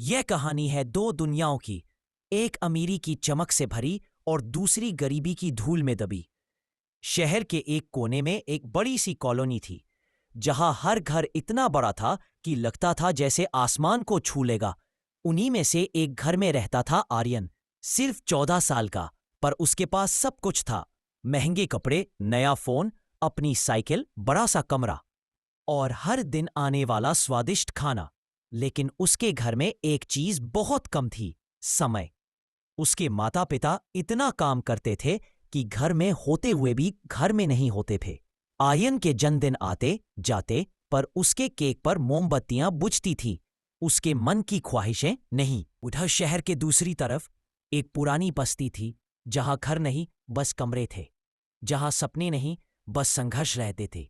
यह कहानी है दो दुनियाओं की, एक अमीरी की चमक से भरी और दूसरी गरीबी की धूल में दबी। शहर के एक कोने में एक बड़ी सी कॉलोनी थी, जहां हर घर इतना बड़ा था कि लगता था जैसे आसमान को छू लेगा। उन्हीं में से एक घर में रहता था आर्यन, सिर्फ 14 साल का, पर उसके पास सब कुछ था। महंगे कपड़े, नया फोन, अपनी साइकिल, बड़ा सा कमरा और हर दिन आने वाला स्वादिष्ट खाना। लेकिन उसके घर में एक चीज बहुत कम थी, समय। उसके माता पिता इतना काम करते थे कि घर में होते हुए भी घर में नहीं होते थे। आर्यन के जन्मदिन आते जाते, पर उसके केक पर मोमबत्तियां बुझती थीं, उसके मन की ख्वाहिशें नहीं। उधर शहर के दूसरी तरफ एक पुरानी बस्ती थी, जहां घर नहीं बस कमरे थे, जहां सपने नहीं बस संघर्ष रहते थे।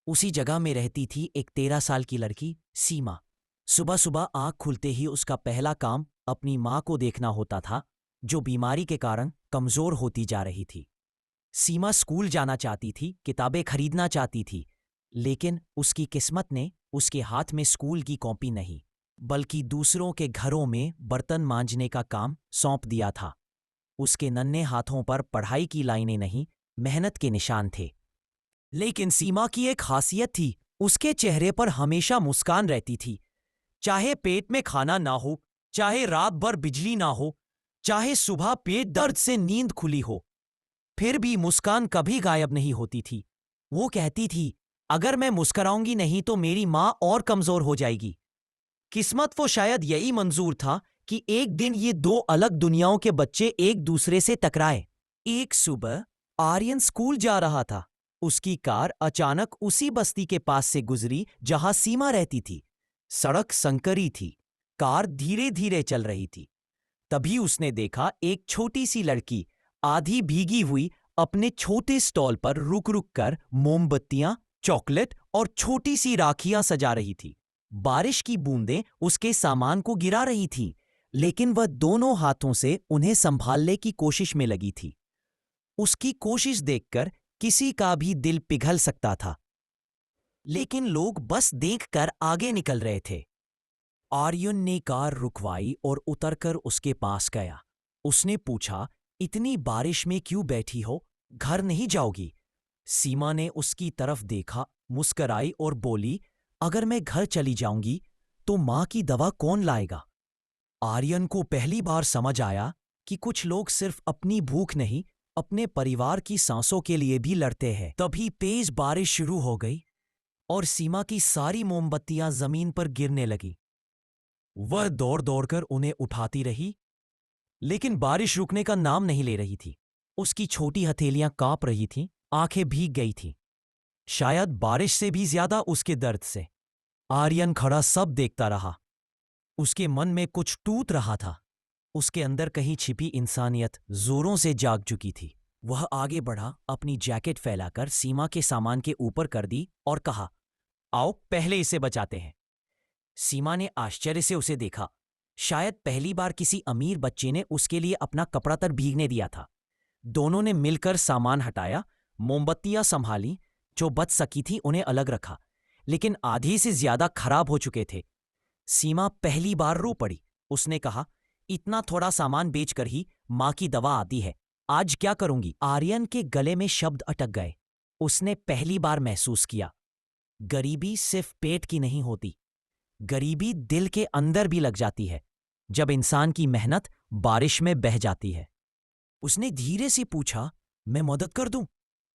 उसी जगह में रहती थी एक 13 साल की लड़की, सीमा। सुबह सुबह आंख खुलते ही उसका पहला काम अपनी माँ को देखना होता था, जो बीमारी के कारण कमजोर होती जा रही थी। सीमा स्कूल जाना चाहती थी, किताबें खरीदना चाहती थी, लेकिन उसकी किस्मत ने उसके हाथ में स्कूल की कॉपी नहीं, बल्कि दूसरों के घरों में बर्तन मांजने का काम सौंप दिया था। उसके नन्हे हाथों पर पढ़ाई की लाइनें नहीं, मेहनत के निशान थे। लेकिन सीमा की एक खासियत थी, उसके चेहरे पर हमेशा मुस्कान रहती थी। चाहे पेट में खाना ना हो, चाहे रात भर बिजली ना हो, चाहे सुबह पेट दर्द से नींद खुली हो, फिर भी मुस्कान कभी गायब नहीं होती थी। वो कहती थी, अगर मैं मुस्कुराऊंगी नहीं तो मेरी माँ और कमजोर हो जाएगी। किस्मत को शायद यही मंजूर था कि एक दिन ये दो अलग दुनियाओं के बच्चे एक दूसरे से टकराए। एक सुबह आर्यन स्कूल जा रहा था। उसकी कार अचानक उसी बस्ती के पास से गुजरी जहां सीमा रहती थी। सड़क संकरी थी, कार धीरे धीरे चल रही थी। तभी उसने देखा एक छोटी सी लड़की आधी भीगी हुई अपने छोटे स्टॉल पर रुक रुक कर मोमबत्तियां, चॉकलेट और छोटी सी राखियां सजा रही थी। बारिश की बूंदें उसके सामान को गिरा रही थीं, लेकिन वह दोनों हाथों से उन्हें संभालने की कोशिश में लगी थी। उसकी कोशिश देखकर किसी का भी दिल पिघल सकता था, लेकिन लोग बस देखकर आगे निकल रहे थे। आर्यन ने कार रुकवाई और उतरकर उसके पास गया। उसने पूछा, इतनी बारिश में क्यों बैठी हो, घर नहीं जाओगी? सीमा ने उसकी तरफ देखा, मुस्कुराई और बोली, अगर मैं घर चली जाऊंगी तो मां की दवा कौन लाएगा? आर्यन को पहली बार समझ आया कि कुछ लोग सिर्फ अपनी भूख नहीं, अपने परिवार की सांसों के लिए भी लड़ते हैं। तभी तेज बारिश शुरू हो गई और सीमा की सारी मोमबत्तियां जमीन पर गिरने लगी। वह दौड़ दौड़कर उन्हें उठाती रही, लेकिन बारिश रुकने का नाम नहीं ले रही थी। उसकी छोटी हथेलियां कांप रही थीं, आंखें भीग गई थीं, शायद बारिश से भी ज्यादा उसके दर्द से। आर्यन खड़ा सब देखता रहा। उसके मन में कुछ टूट रहा था। उसके अंदर कहीं छिपी इंसानियत जोरों से जाग चुकी थी। वह आगे बढ़ा, अपनी जैकेट फैलाकर सीमा के सामान के ऊपर कर दी और कहा, आओ पहले इसे बचाते हैं। सीमा ने आश्चर्य से उसे देखा। शायद पहली बार किसी अमीर बच्चे ने उसके लिए अपना कपड़ा तक भीगने दिया था। दोनों ने मिलकर सामान हटाया, मोमबत्तियां संभाली, जो बच सकी थी उन्हें अलग रखा, लेकिन आधी से ज्यादा खराब हो चुके थे। सीमा पहली बार रो पड़ी। उसने कहा, इतना थोड़ा सामान बेचकर ही मां की दवा आती है, आज क्या करूंगी? आर्यन के गले में शब्द अटक गए। उसने पहली बार महसूस किया, गरीबी सिर्फ पेट की नहीं होती, गरीबी दिल के अंदर भी लग जाती है, जब इंसान की मेहनत बारिश में बह जाती है। उसने धीरे से पूछा, मैं मदद कर दूं?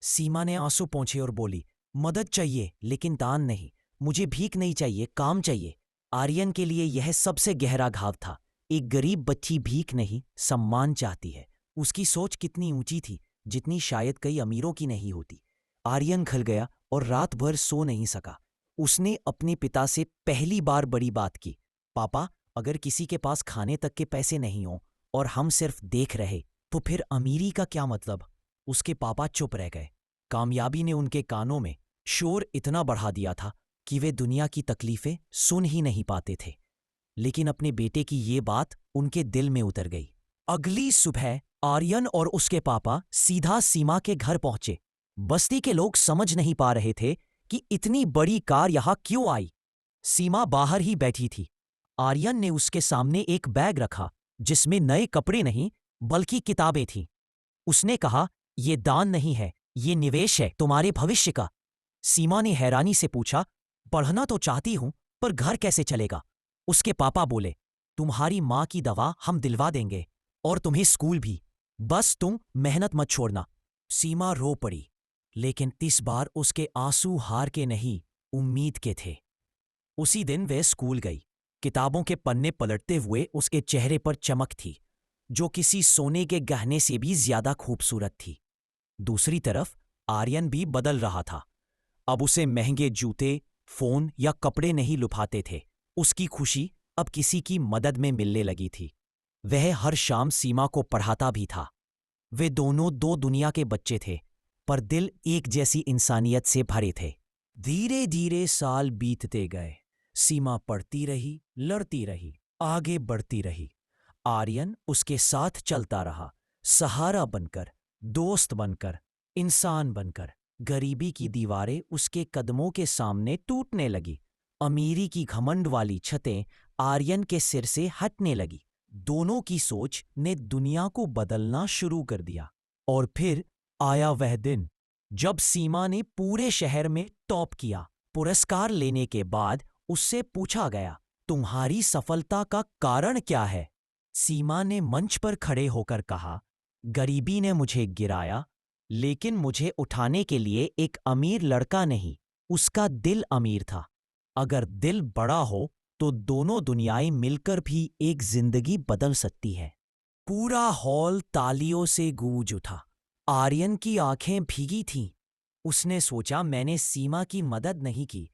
सीमा ने आंसू पोंछे और बोली, मदद चाहिए लेकिन दान नहीं, मुझे भीख नहीं चाहिए, काम चाहिए। आर्यन के लिए यह सबसे गहरा घाव था। एक गरीब बच्ची भीख नहीं, सम्मान चाहती है। उसकी सोच कितनी ऊंची थी, जितनी शायद कई अमीरों की नहीं होती। आर्यन खल गया और रात भर सो नहीं सका। उसने अपने पिता से पहली बार बड़ी बात की, पापा, अगर किसी के पास खाने तक के पैसे नहीं हो और हम सिर्फ देख रहे, तो फिर अमीरी का क्या मतलब? उसके पापा चुप रह गए। कामयाबी ने उनके कानों में शोर इतना बढ़ा दिया था कि वे दुनिया की तकलीफें सुन ही नहीं पाते थे। लेकिन अपने बेटे की ये बात उनके दिल में उतर गई। अगली सुबह आर्यन और उसके पापा सीधा सीमा के घर पहुंचे। बस्ती के लोग समझ नहीं पा रहे थे कि इतनी बड़ी कार यहां क्यों आई। सीमा बाहर ही बैठी थी। आर्यन ने उसके सामने एक बैग रखा जिसमें नए कपड़े नहीं बल्कि किताबें थीं। उसने कहा, ये दान नहीं है, ये निवेश है तुम्हारे भविष्य का। सीमा ने हैरानी से पूछा, पढ़ना तो चाहती हूं, पर घर कैसे चलेगा? उसके पापा बोले, तुम्हारी माँ की दवा हम दिलवा देंगे और तुम्हें स्कूल भी, बस तुम मेहनत मत छोड़ना। सीमा रो पड़ी, लेकिन इस बार उसके आंसू हार के नहीं, उम्मीद के थे। उसी दिन वह स्कूल गई। किताबों के पन्ने पलटते हुए उसके चेहरे पर चमक थी, जो किसी सोने के गहने से भी ज्यादा खूबसूरत थी। दूसरी तरफ आर्यन भी बदल रहा था। अब उसे महंगे जूते, फोन या कपड़े नहीं लुभाते थे। उसकी खुशी अब किसी की मदद में मिलने लगी थी। वह हर शाम सीमा को पढ़ाता भी था। वे दोनों दो दुनिया के बच्चे थे, पर दिल एक जैसी इंसानियत से भरे थे। धीरे धीरे साल बीतते गए। सीमा पढ़ती रही, लड़ती रही, आगे बढ़ती रही। आर्यन उसके साथ चलता रहा, सहारा बनकर, दोस्त बनकर, इंसान बनकर। गरीबी की दीवारें उसके कदमों के सामने टूटने लगी। अमीरी की घमंड वाली छतें आर्यन के सिर से हटने लगी। दोनों की सोच ने दुनिया को बदलना शुरू कर दिया। और फिर आया वह दिन जब सीमा ने पूरे शहर में टॉप किया। पुरस्कार लेने के बाद उससे पूछा गया, तुम्हारी सफलता का कारण क्या है? सीमा ने मंच पर खड़े होकर कहा, गरीबी ने मुझे गिराया, लेकिन मुझे उठाने के लिए एक अमीर लड़का नहीं, उसका दिल अमीर था। अगर दिल बड़ा हो तो दोनों दुनियाएं मिलकर भी एक जिंदगी बदल सकती है। पूरा हॉल तालियों से गूंज उठा। आर्यन की आंखें भीगी थीं। उसने सोचा, मैंने सीमा की मदद नहीं की,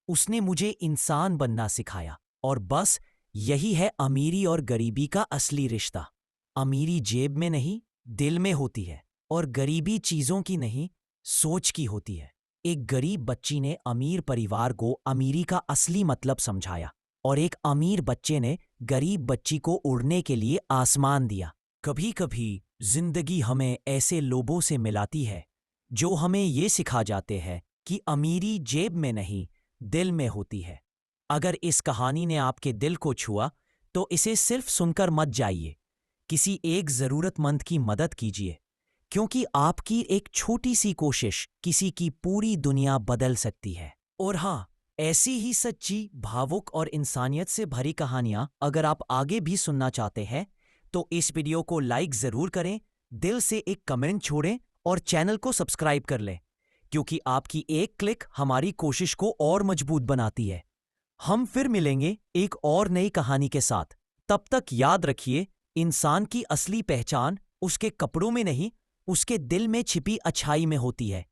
उसने मुझे इंसान बनना सिखाया। और बस यही है अमीरी और गरीबी का असली रिश्ता। अमीरी जेब में नहीं, दिल में होती है, और गरीबी चीजों की नहीं, सोच की होती है। एक गरीब बच्ची ने अमीर परिवार को अमीरी का असली मतलब समझाया, और एक अमीर बच्चे ने गरीब बच्ची को उड़ने के लिए आसमान दिया। कभी कभी जिंदगी हमें ऐसे लोगों से मिलाती है जो हमें ये सिखा जाते हैं कि अमीरी जेब में नहीं, दिल में होती है। अगर इस कहानी ने आपके दिल को छुआ तो इसे सिर्फ सुनकर मत जाइए। किसी एक जरूरतमंद की मदद कीजिए, क्योंकि आपकी एक छोटी सी कोशिश किसी की पूरी दुनिया बदल सकती है। और हाँ, ऐसी ही सच्ची, भावुक और इंसानियत से भरी कहानियां अगर आप आगे भी सुनना चाहते हैं तो इस वीडियो को लाइक जरूर करें, दिल से एक कमेंट छोड़ें और चैनल को सब्सक्राइब कर लें, क्योंकि आपकी एक क्लिक हमारी कोशिश को और मजबूत बनाती है। हम फिर मिलेंगे एक और नई कहानी के साथ। तब तक याद रखिए, इंसान की असली पहचान उसके कपड़ों में नहीं, उसके दिल में छिपी अच्छाई में होती है।